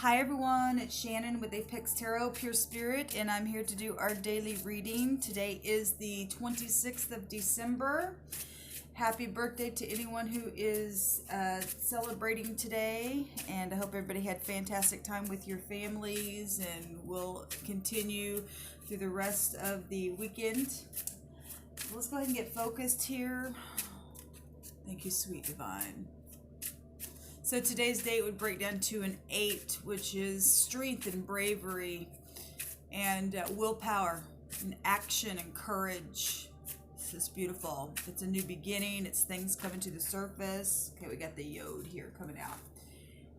Hi everyone, it's Shannon with apextarotpurespirit, and I'm here to do our daily reading. Today is the 26th of December. Happy birthday to anyone who is celebrating today, and I hope everybody had a fantastic time with your families and will continue through the rest of the weekend. Let's go ahead and get focused here. Thank you, sweet divine. So today's date would break down to an 8, which is strength and bravery and willpower and action and courage. This is beautiful. It's a new beginning. It's things coming to the surface. Okay, we got the Yod here coming out.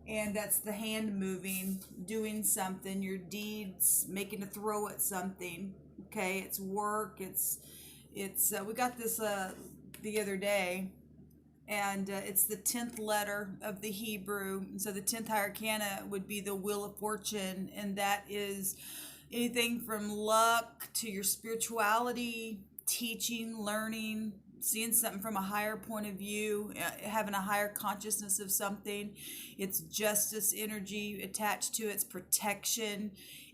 And that's the hand moving, doing something, your deeds, making a throw at something. Okay, it's work. It's we got this the other day. And it's the 10th letter of the Hebrew. And so the 10th arcana would be the Wheel of Fortune. And that is anything from luck to your spirituality, teaching, learning, seeing something from a higher point of view, having a higher consciousness of something. It's justice energy attached to it. It's protection.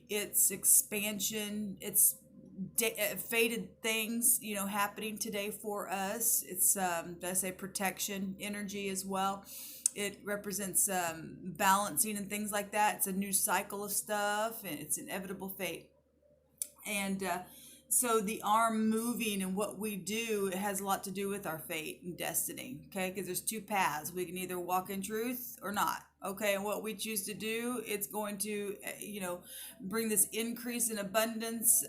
It's expansion. It's fated things, happening today for us. It's did I say protection energy as well? It represents balancing and things like that. It's a new cycle of stuff, and it's inevitable fate. And so the arm moving and what we do, it has a lot to do with our fate and destiny. Okay, because there's two paths. We can either walk in truth or not. Okay, and what we choose to do, it's going to, bring this increase in abundance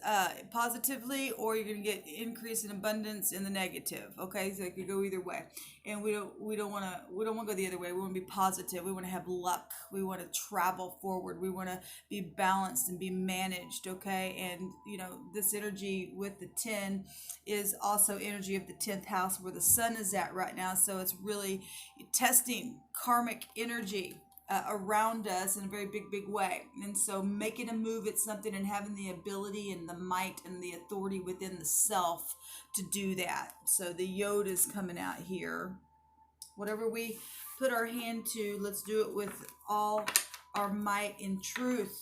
positively, or you're going to get increase in abundance in the negative. Okay, so it could go either way, and we don't want to go the other way. We want to be positive. We want to have luck. We want to travel forward. We want to be balanced and be managed. Okay, and this energy with the 10 is also energy of the 10th house where the sun is at right now. So it's really testing karmic energy around us in a very big way. And so making a move at something and having the ability and the might and the authority within the self to do that. So the Yod is coming out here. Whatever we put our hand to, let's do it with all our might in truth.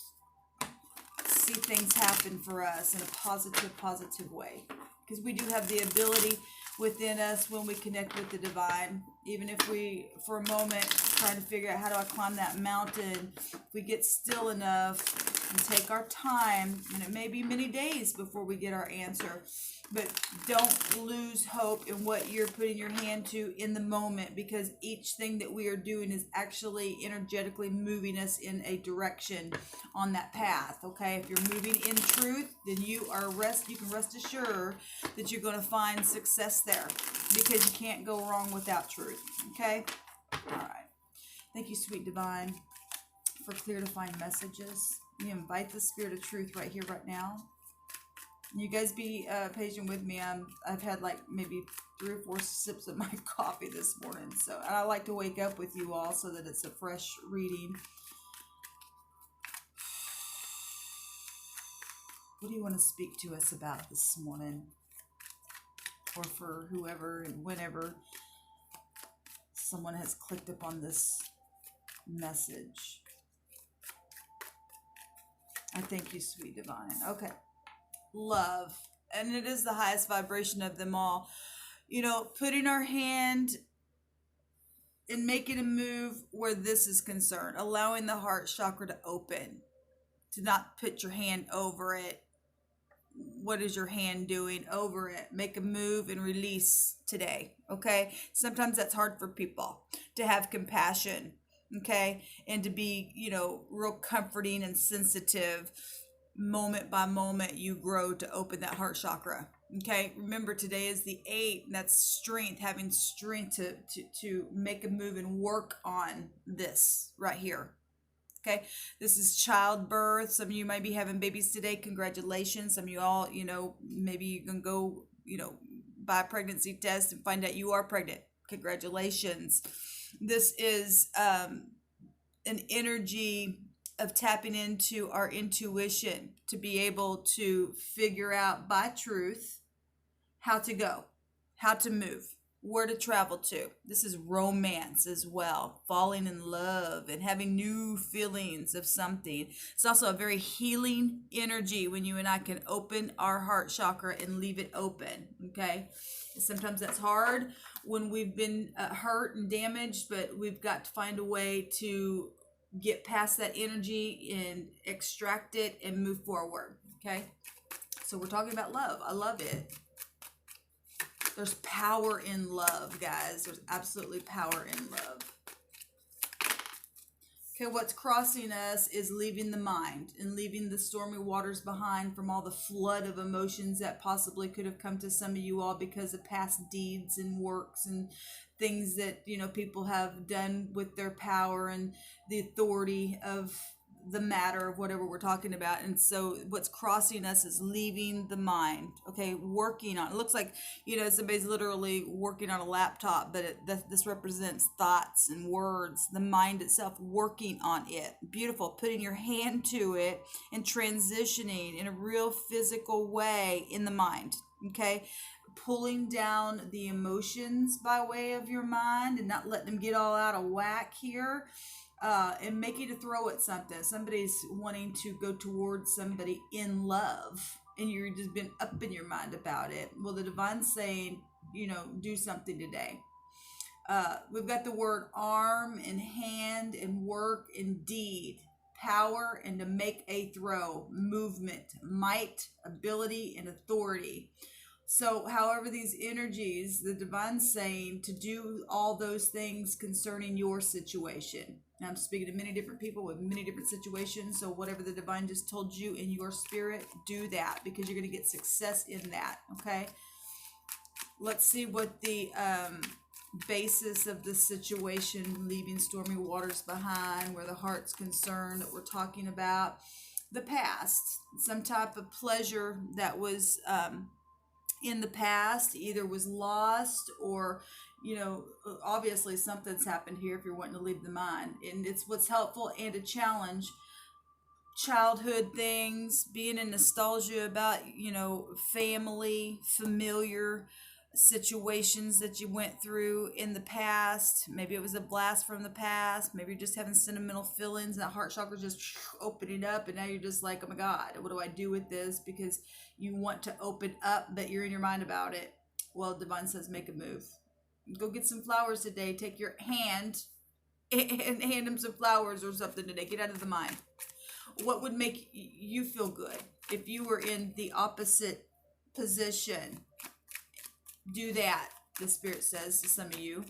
See things happen for us in a positive way, because we do have the ability within us when we connect with the divine. Even if we, for a moment, trying to figure out how do I climb that mountain, if we get still enough and take our time, and it may be many days before we get our answer, but don't lose hope in what you're putting your hand to in the moment, because each thing that we are doing is actually energetically moving us in a direction on that path. Okay, if you're moving in truth, then you can rest assured that you're going to find success there, because you can't go wrong without truth. Okay, all right. Thank you, sweet divine, for clear defined messages. We invite the spirit of truth right here, right now. You guys be patient with me. I've had like maybe 3 or 4 sips of my coffee this morning, so and I like to wake up with you all so that it's a fresh reading. What do you want to speak to us about this morning, or for whoever and whenever someone has clicked upon this message? I thank you, sweet divine. Okay. Love. And it is the highest vibration of them all. Putting our hand and making a move where this is concerned. Allowing the heart chakra to open. To not put your hand over it. What is your hand doing over it? Make a move and release today. Okay? Sometimes that's hard for people to have compassion. Okay? And to be, real comforting and sensitive. Moment by moment you grow to open that heart chakra. Okay, remember today is the 8, and that's strength, having strength to make a move and work on this right here. Okay, this is childbirth. Some of you might be having babies today. Congratulations. Some of you all, maybe you can go, buy a pregnancy test and find out you are pregnant. Congratulations. This is an energy of tapping into our intuition to be able to figure out by truth how to go, how to move. where to travel to. This is romance as well, falling in love and having new feelings of something. It's also a very healing energy when you and I can open our heart chakra and leave it open, okay? Sometimes that's hard when we've been hurt and damaged, but we've got to find a way to get past that energy and extract it and move forward, okay? So we're talking about love. I love it. There's power in love, guys. There's absolutely power in love. Okay, what's crossing us is leaving the mind and leaving the stormy waters behind from all the flood of emotions that possibly could have come to some of you all because of past deeds and works and things that, you know, people have done with their power and the authority of the matter of whatever we're talking about. And so what's crossing us is leaving the mind, okay, working on it. Looks like, you know, somebody's literally working on a laptop, but this represents thoughts and words, the mind itself, working on it. Beautiful. Putting your hand to it and transitioning in a real physical way in the mind, okay? Pulling down the emotions by way of your mind and not letting them get all out of whack here. And making a throw at something. Somebody's wanting to go towards somebody in love, and you've just been up in your mind about it. Well, the divine's saying, you know, do something today. We've got the word arm and hand and work and deed, power and to make a throw, movement, might, ability, and authority. So however these energies, the divine's saying to do all those things concerning your situation. And I'm speaking to many different people with many different situations. So whatever the divine just told you in your spirit, do that because you're going to get success in that. Okay. Let's see what the basis of the situation, leaving stormy waters behind, where the heart's concerned, that we're talking about. The past, some type of pleasure that was in the past either was lost or, you know, obviously something's happened here if you're wanting to leave the mind. And it's what's helpful and a challenge. Childhood things, being in nostalgia about, you know, family, familiar situations that you went through in the past. Maybe it was a blast from the past. Maybe you're just having sentimental feelings and that heart chakra just opening up, and now you're just like, oh my God, what do I do with this? Because you want to open up, but you're in your mind about it. Well, divine says make a move. Go get some flowers today. Take your hand and hand them some flowers or something today. Get out of the mind. What would make you feel good if you were in the opposite position? Do that, the Spirit says to some of you.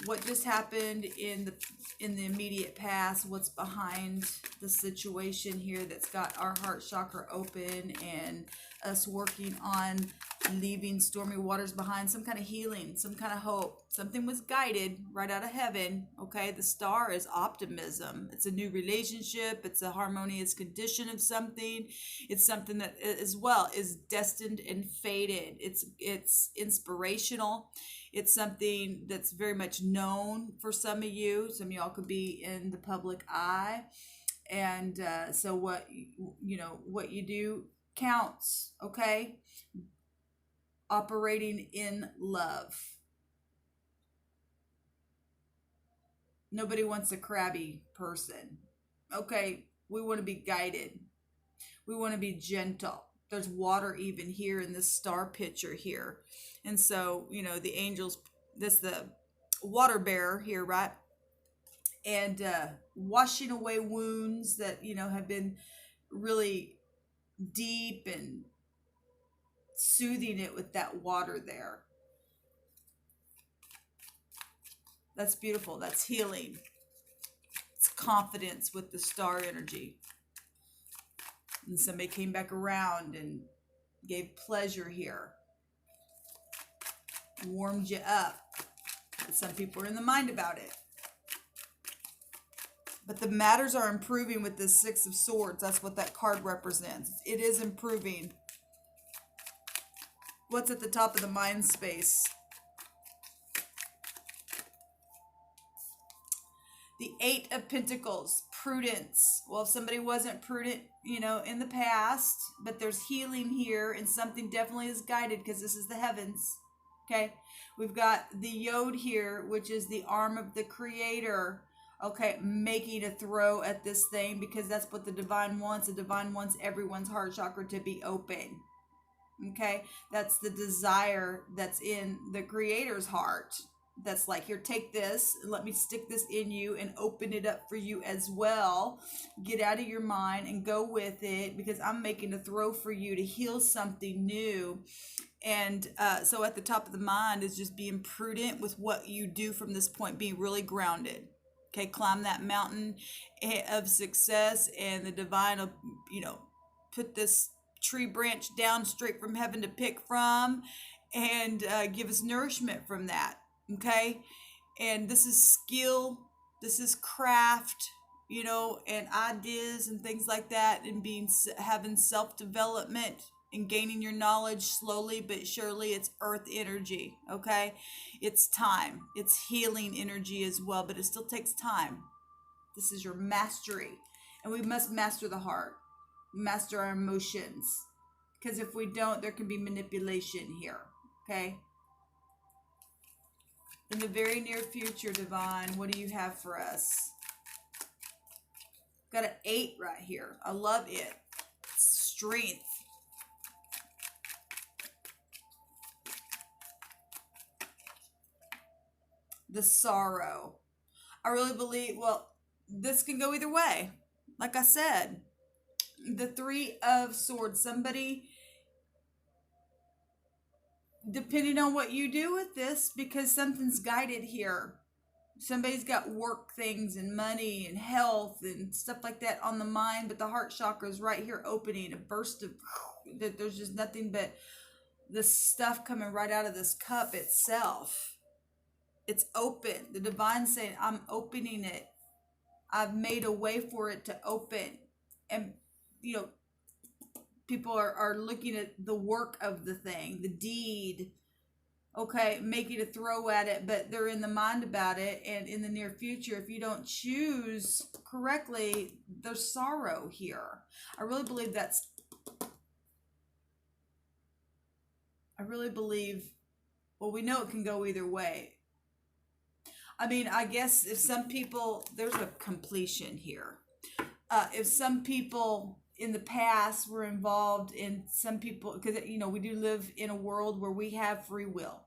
What just happened in the immediate past? What's behind the situation here that's got our heart chakra open and us working on leaving stormy waters behind? Some kind of healing, some kind of hope. Something was guided right out of heaven. Okay, the star is optimism. It's a new relationship. It's a harmonious condition of something. It's something that as well is destined and fated. It's inspirational. It's something that's very much known for some of you. Some of y'all could be in the public eye. And so what you do counts, okay? Operating in love. Nobody wants a crabby person. Okay, we want to be guided. We want to be gentle. There's water even here in this star picture here. And so, you know, the angels, the water bearer here, right? And washing away wounds that, you know, have been really deep and soothing it with that water there. That's beautiful. That's healing. It's confidence with the star energy. And somebody came back around and gave pleasure here. Warmed you up. But some people are in the mind about it. But the matters are improving with this Six of Swords. That's what that card represents. It is improving. What's at the top of the mind space? The Eight of Pentacles, prudence. Well, if somebody wasn't prudent, you know, in the past, but there's healing here and something definitely is guided because this is the heavens. Okay, we've got the Yod here, which is the arm of the Creator. Okay, making a throw at this thing because that's what the divine wants. The divine wants everyone's heart chakra to be open. Okay, that's the desire that's in the Creator's heart. That's like, here, take this and let me stick this in you and open it up for you as well. Get out of your mind and go with it, because I'm making a throw for you to heal something new. And so at the top of the mind is just being prudent with what you do from this point, being really grounded. Okay, climb that mountain of success, and the divine will, put this tree branch down straight from heaven to pick from, and give us nourishment from that. Okay, and this is skill, this is craft, and ideas and things like that, and having self-development and gaining your knowledge slowly but surely. It's earth energy. Okay, it's time, it's healing energy as well, but it still takes time. This is your mastery, and we must master the heart, master our emotions, because if we don't, there can be manipulation here. Okay, in the very near future, divine, what do you have for us? Got an 8 right here. I love it. Strength. The sorrow. I really believe, well, this can go either way. Like I said, the 3 of Swords. Somebody, depending on what you do with this, because something's guided here. Somebody's got work things and money and health and stuff like that on the mind, but the heart chakra is right here opening, a burst of, that there's just nothing but the stuff coming right out of this cup itself. It's open. The divine's saying, I'm opening it. I've made a way for it to open. And, people are looking at the work of the thing, the deed, okay, making a throw at it, but they're in the mind about it. And in the near future, if you don't choose correctly, there's sorrow here. I really believe, well, we know it can go either way. I mean, I guess if some people, there's a completion here. If some people in the past were involved in, some people, because we do live in a world where we have free will,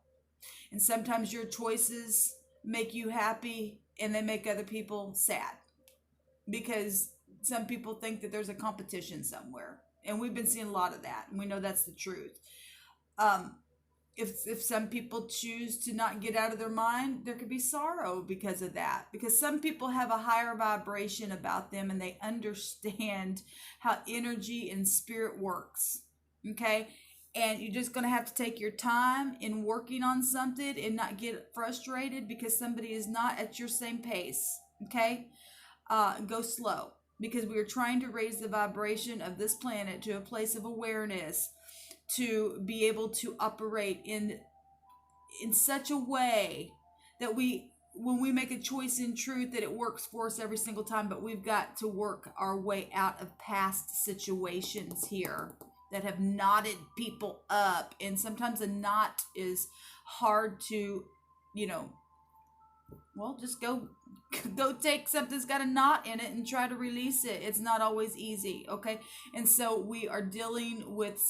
and sometimes your choices make you happy and they make other people sad, because some people think that there's a competition somewhere, and we've been seeing a lot of that, and we know that's the truth. If some people choose to not get out of their mind, there could be sorrow because of that. Because some people have a higher vibration about them, and they understand how energy and spirit works. Okay? And you're just going to have to take your time in working on something and not get frustrated because somebody is not at your same pace. Okay? Go slow. Because we are trying to raise the vibration of this planet to a place of awareness, to be able to operate in such a way that when we make a choice in truth, that it works for us every single time. But we've got to work our way out of past situations here that have knotted people up, and sometimes a knot is hard to, just go take something that's got a knot in it and try to release it. It's not always easy. Okay, and so we are dealing with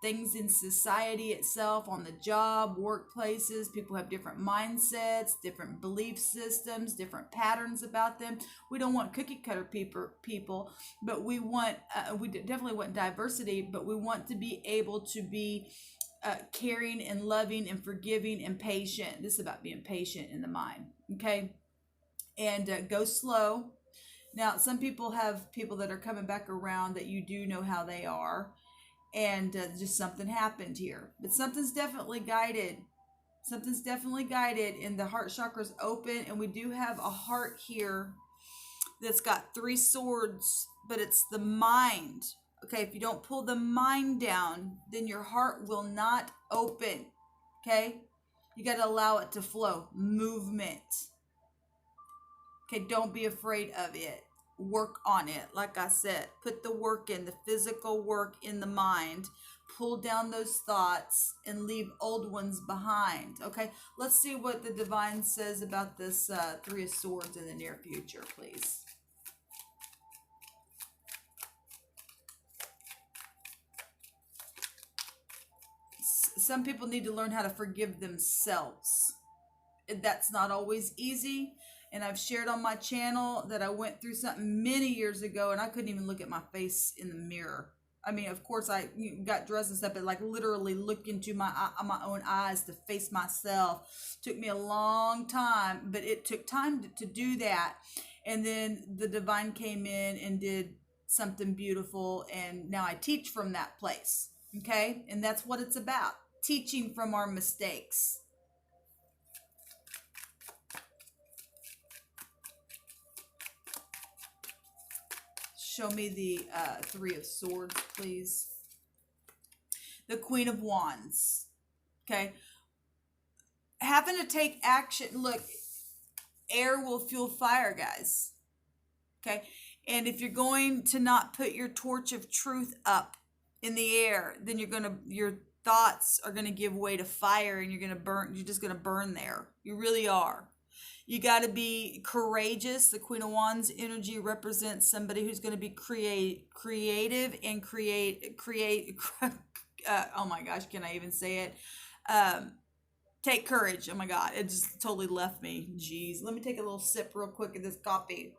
things in society itself, on the job, workplaces. People have different mindsets, different belief systems, different patterns about them. We don't want cookie cutter people, but we want, we definitely want diversity, but we want to be able to be caring and loving and forgiving and patient. This is about being patient in the mind. Okay. And go slow. Now, some people have people that are coming back around that you do know how they are. And just something happened here, but something's definitely guided. Something's definitely guided, and the heart chakra's open, and we do have a heart here that's got 3 swords, but it's the mind. Okay, if you don't pull the mind down, then your heart will not open. Okay, you got to allow it to flow. Movement. Okay, don't be afraid of it. Work on it. Like I said, put the work in, the physical work in the mind. pull down those thoughts and leave old ones behind. Okay, let's see what the divine says about this Three of Swords in the near future, please. Some people need to learn how to forgive themselves. That's not always easy. And I've shared on my channel that I went through something many years ago and I couldn't even look at my face in the mirror. I mean, of course, I got dressed and stuff, but like literally look into my own eyes to face myself. Took me a long time, but it took time to do that. And then the divine came in and did something beautiful. And now I teach from that place. Okay. And that's what it's about. Teaching from our mistakes. Show me the Three of Swords, please. The Queen of Wands. Okay. Having to take action. Look, air will fuel fire, guys. Okay. And if you're going to not put your torch of truth up in the air, then your thoughts are going to give way to fire and you're just going to burn there. You really are. You got to be courageous. The Queen of Wands energy represents somebody who's going to be creative and create. Oh my gosh, can I even say it? Take courage. Oh my God, it just totally left me. Jeez, let me take a little sip real quick of this coffee.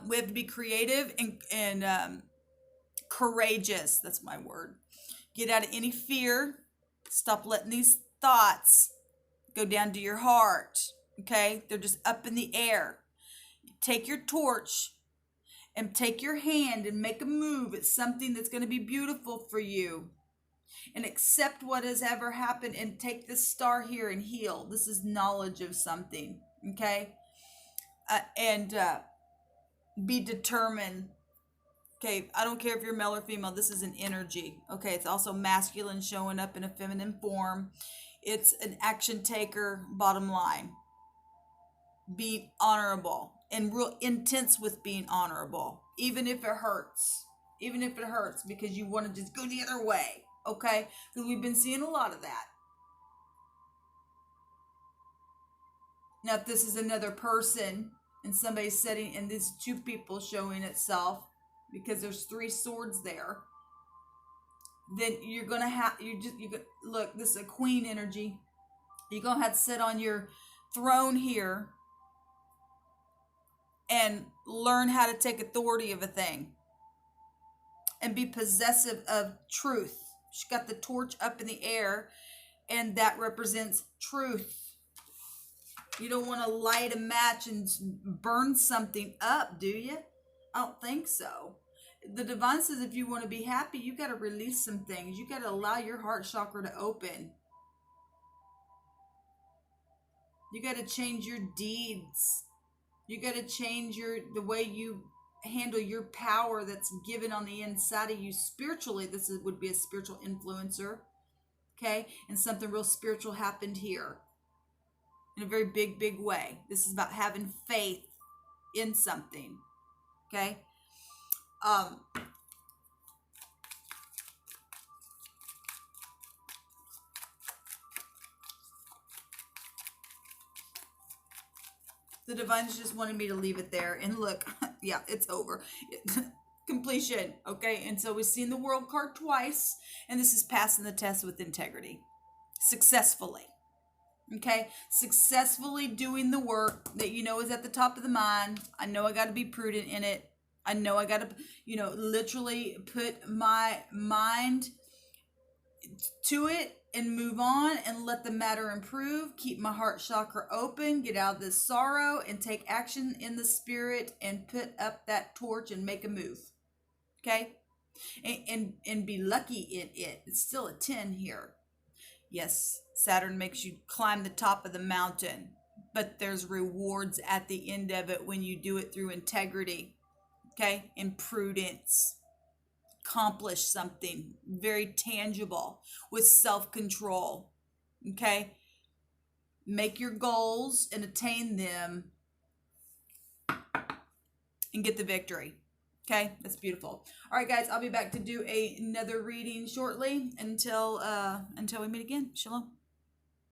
We have to be creative and courageous. That's my word. Get out of any fear. Stop letting these thoughts go down to your heart. Okay? They're just up in the air. Take your torch and take your hand and make a move at something that's going to be beautiful for you. And accept what has ever happened and take this star here and heal. This is knowledge of something. Okay? And be determined. Okay, I don't care if you're male or female. This is an energy. Okay, it's also masculine showing up in a feminine form. It's an action taker, bottom line. Be honorable and real intense with being honorable. Even if it hurts. Even if it hurts because you want to just go the other way. Okay? Because we've been seeing a lot of that. Now, if this is another person and somebody's sitting and there's two people showing itself, because there's three swords there, then you're going to have, look, this is a queen energy. You're going to have to sit on your throne here and learn how to take authority of a thing and be possessive of truth. She's got the torch up in the air and that represents truth. You don't want to light a match and burn something up, do you? I don't think so. The divine says if you want to be happy, you got to release some things. You got to allow your heart chakra to open. You got to change your deeds. You got to change the way you handle your power that's given on the inside of you spiritually. Would be a spiritual influencer. Okay? And something real spiritual happened here. In a very big, big way. This is about having faith in something. Okay? The divine just wanted me to leave it there. And look, yeah, it's over. Completion. Okay? And so we've seen the World card twice. And this is passing the test with integrity. Successfully. Okay, successfully doing the work that you know is at the top of the mind. I know I got to be prudent in it. I know I got to, literally put my mind to it and move on and let the matter improve. Keep my heart chakra open. Get out of this sorrow and take action in the spirit and put up that torch and make a move. Okay, and be lucky in it. It's still a 10 here. Yes, Saturn makes you climb the top of the mountain, but there's rewards at the end of it when you do it through integrity, okay, and prudence. Accomplish something very tangible with self-control, okay? Make your goals and attain them and get the victory, Okay, that's beautiful. All right, guys, I'll be back to do another reading shortly. Until we meet again. Shalom.